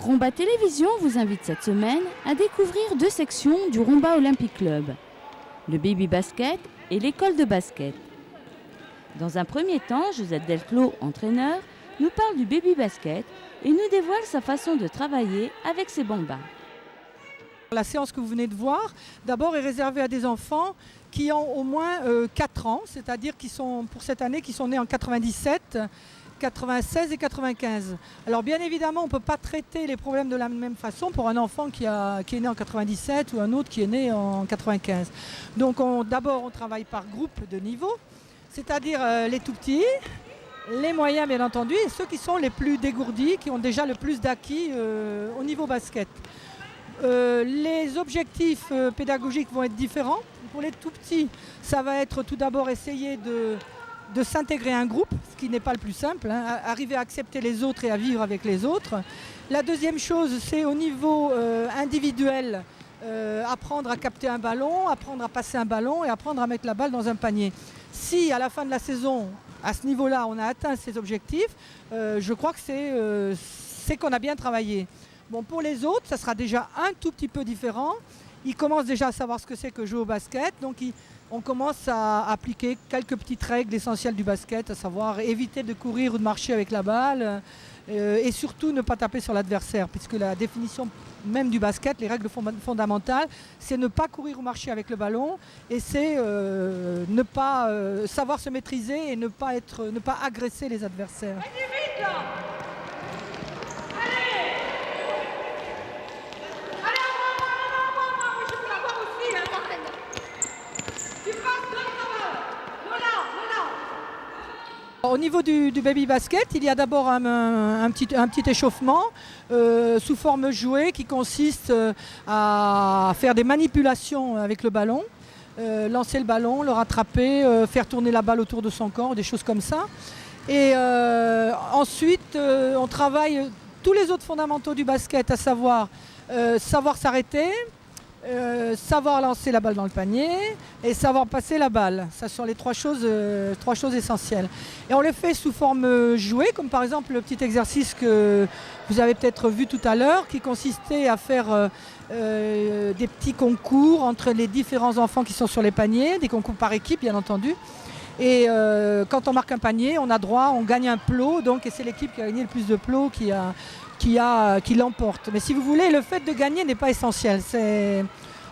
Romba Télévision vous invite cette semaine à découvrir deux sections du Romba Olympic Club, le baby basket et l'école de basket. Dans un premier temps, Josette Delclos, entraîneur, nous parle du baby basket et nous dévoile sa façon de travailler avec ses bambins. La séance que vous venez de voir, d'abord est réservée à des enfants qui ont au moins 4 ans, c'est-à-dire qui sont, pour cette année, qui sont nés en 97, 96 et 95. Alors bien évidemment, on ne peut pas traiter les problèmes de la même façon pour un enfant qui est né en 97 ou un autre qui est né en 95. Donc d'abord, on travaille par groupe de niveau, c'est-à-dire les tout petits, les moyens bien entendu, et ceux qui sont les plus dégourdis, qui ont déjà le plus d'acquis au niveau basket. Les objectifs pédagogiques vont être différents. Pour les tout petits, ça va être tout d'abord essayer de s'intégrer à un groupe, ce qui n'est pas le plus simple, hein, arriver à accepter les autres et à vivre avec les autres. La deuxième chose, c'est au niveau individuel, apprendre à capter un ballon, apprendre à passer un ballon et apprendre à mettre la balle dans un panier. Si à la fin de la saison, à ce niveau-là, on a atteint ces objectifs, je crois que c'est qu'on a bien travaillé. Bon, pour les autres, ça sera déjà un tout petit peu différent. Ils commencent déjà à savoir ce que c'est que jouer au basket. Donc, on commence à appliquer quelques petites règles essentielles du basket, à savoir éviter de courir ou de marcher avec la balle et surtout ne pas taper sur l'adversaire, puisque la définition même du basket, les règles fondamentales, c'est ne pas courir ou marcher avec le ballon et c'est ne pas savoir se maîtriser et ne pas agresser les adversaires. Au niveau du baby basket, il y a d'abord un petit échauffement sous forme jouet qui consiste à faire des manipulations avec le ballon, lancer le ballon, le rattraper, faire tourner la balle autour de son corps, des choses comme ça. Et ensuite, on travaille tous les autres fondamentaux du basket, à savoir savoir s'arrêter, savoir lancer la balle dans le panier et savoir passer la balle. Ça sont les trois choses essentielles. Et on les fait sous forme jouée, comme par exemple le petit exercice que vous avez peut-être vu tout à l'heure, qui consistait à faire des petits concours entre les différents enfants qui sont sur les paniers, des concours par équipe bien entendu. Et quand on marque un panier, on gagne un plot, donc, et c'est l'équipe qui a gagné le plus de plots qui l'emporte. Mais si vous voulez, le fait de gagner n'est pas essentiel.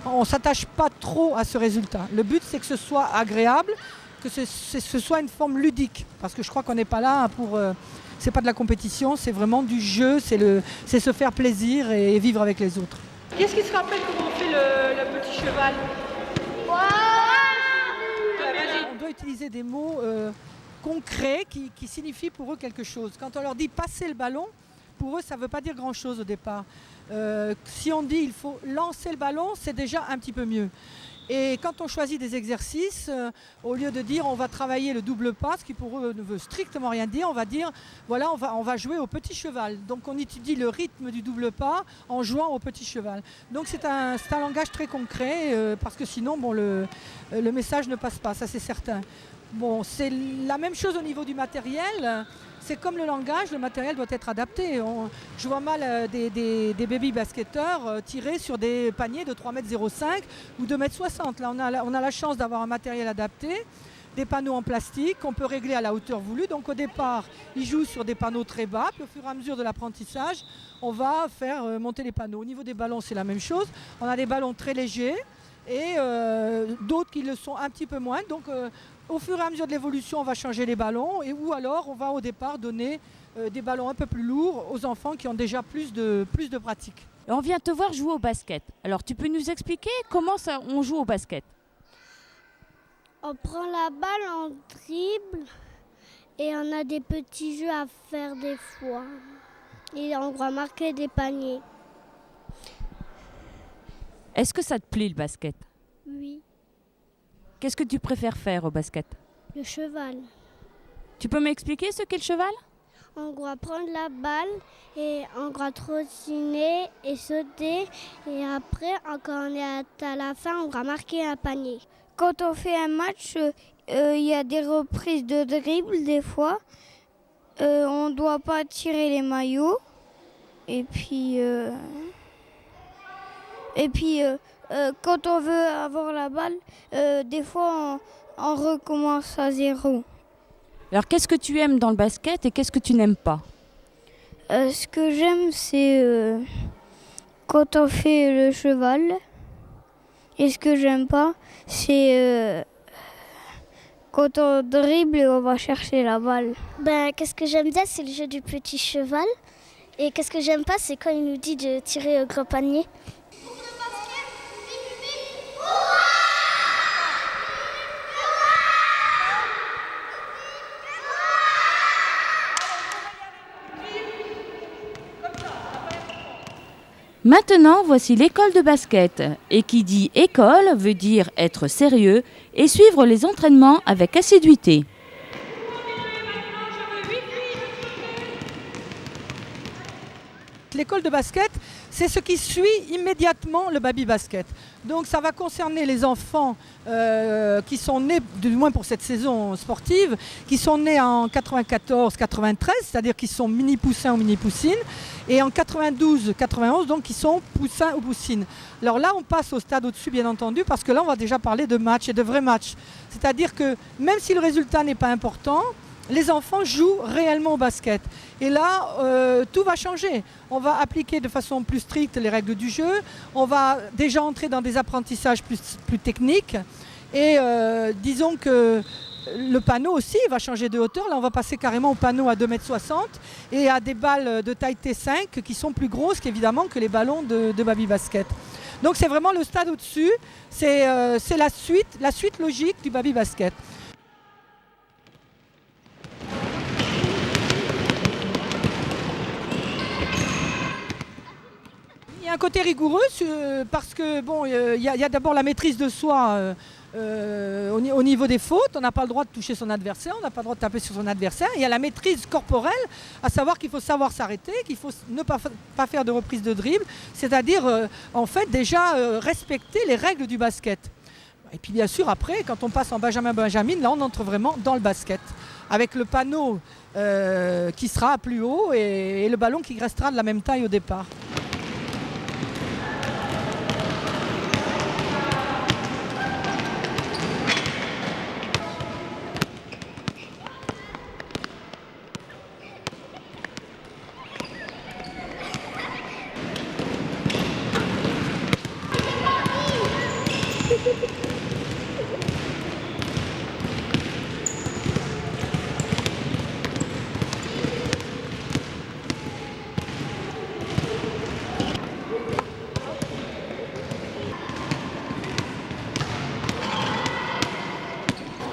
On ne s'attache pas trop à ce résultat. Le but, c'est que ce soit agréable, que ce soit une forme ludique. Parce que je crois qu'on n'est pas là pour... c'est pas de la compétition, c'est vraiment du jeu, c'est se faire plaisir et vivre avec les autres. Qu'est-ce qui se rappelle comment on fait le petit cheval ? On doit utiliser des mots concrets qui signifient pour eux quelque chose. Quand on leur dit passer le ballon, pour eux, ça ne veut pas dire grand-chose au départ. Si on dit il faut lancer le ballon, c'est déjà un petit peu mieux. Et quand on choisit des exercices, au lieu de dire on va travailler le double pas, ce qui pour eux ne veut strictement rien dire, on va dire voilà, on va jouer au petit cheval. Donc on étudie le rythme du double pas en jouant au petit cheval. Donc c'est un langage très concret, parce que sinon le message ne passe pas, ça c'est certain. Bon, c'est la même chose au niveau du matériel. C'est comme le langage, le matériel doit être adapté. Je vois mal des baby basketteurs tirer sur des paniers de 3,05 m ou 2,60 m. Là, on a la chance d'avoir un matériel adapté, des panneaux en plastique qu'on peut régler à la hauteur voulue. Donc au départ, ils jouent sur des panneaux très bas, puis au fur et à mesure de l'apprentissage, on va faire monter les panneaux. Au niveau des ballons, c'est la même chose. On a des ballons très légers et d'autres qui le sont un petit peu moins. Donc au fur et à mesure de l'évolution, on va changer les ballons ou alors on va au départ donner des ballons un peu plus lourds aux enfants qui ont déjà plus de pratique. On vient te voir jouer au basket. Alors tu peux nous expliquer comment on joue au basket ? On prend la balle en dribble et on a des petits jeux à faire des fois. Et on va marquer des paniers. Est-ce que ça te plaît le basket ? Oui. Qu'est-ce que tu préfères faire au basket ? Le cheval. Tu peux m'expliquer ce qu'est le cheval ? On doit prendre la balle et on doit trottiner et sauter. Et après, quand on est à la fin, on va marquer un panier. Quand on fait un match, il y a des reprises de dribble des fois. On ne doit pas tirer les maillots. Et puis, quand on veut avoir la balle, des fois on recommence à zéro. Alors qu'est-ce que tu aimes dans le basket et qu'est-ce que tu n'aimes pas? Ce que j'aime, c'est quand on fait le cheval. Et ce que j'aime pas, c'est quand on dribble et on va chercher la balle. Qu'est-ce que j'aime bien, c'est le jeu du petit cheval. Et qu'est-ce que j'aime pas, c'est quand il nous dit de tirer au gros panier. Maintenant, voici l'école de basket. Et qui dit école veut dire être sérieux et suivre les entraînements avec assiduité. L'école de basket, c'est ce qui suit immédiatement le baby basket. Donc ça va concerner les enfants qui sont nés, du moins pour cette saison sportive, qui sont nés en 94-93, c'est-à-dire qui sont mini-poussins ou mini-poussines, et en 92-91, donc qui sont poussins ou poussines. Alors là, on passe au stade au-dessus, bien entendu, parce que là, on va déjà parler de matchs et de vrais matchs. C'est-à-dire que même si le résultat n'est pas important, les enfants jouent réellement au basket. Et là, tout va changer. On va appliquer de façon plus stricte les règles du jeu. On va déjà entrer dans des apprentissages plus techniques. Et disons que le panneau aussi va changer de hauteur. Là, on va passer carrément au panneau à 2,60 m et à des balles de taille T5 qui sont plus grosses qu'évidemment que les ballons de baby basket. Donc c'est vraiment le stade au-dessus. C'est la suite logique du baby basket. Il y a un côté rigoureux parce que bon, il y a d'abord la maîtrise de soi au niveau des fautes. On n'a pas le droit de toucher son adversaire, on n'a pas le droit de taper sur son adversaire. Il y a la maîtrise corporelle, à savoir qu'il faut savoir s'arrêter, qu'il faut ne pas faire de reprise de dribble, c'est-à-dire en fait déjà respecter les règles du basket. Et puis bien sûr après, quand on passe en Benjamin-Benjamin, là on entre vraiment dans le basket, avec le panneau qui sera plus haut et le ballon qui restera de la même taille au départ.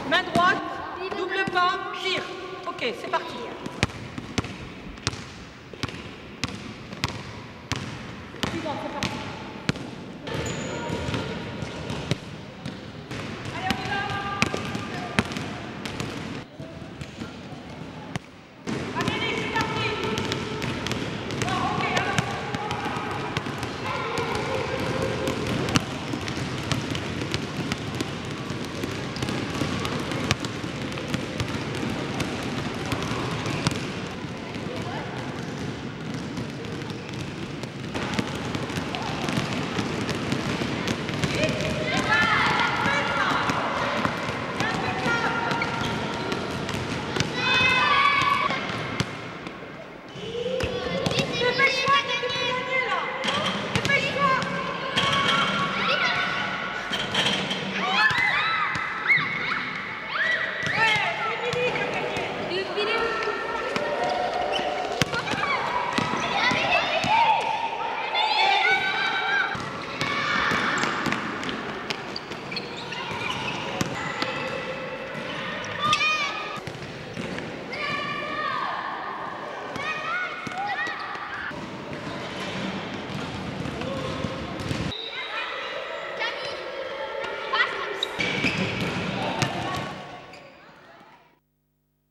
Main droite, double pas, tire. Ok, c'est parti.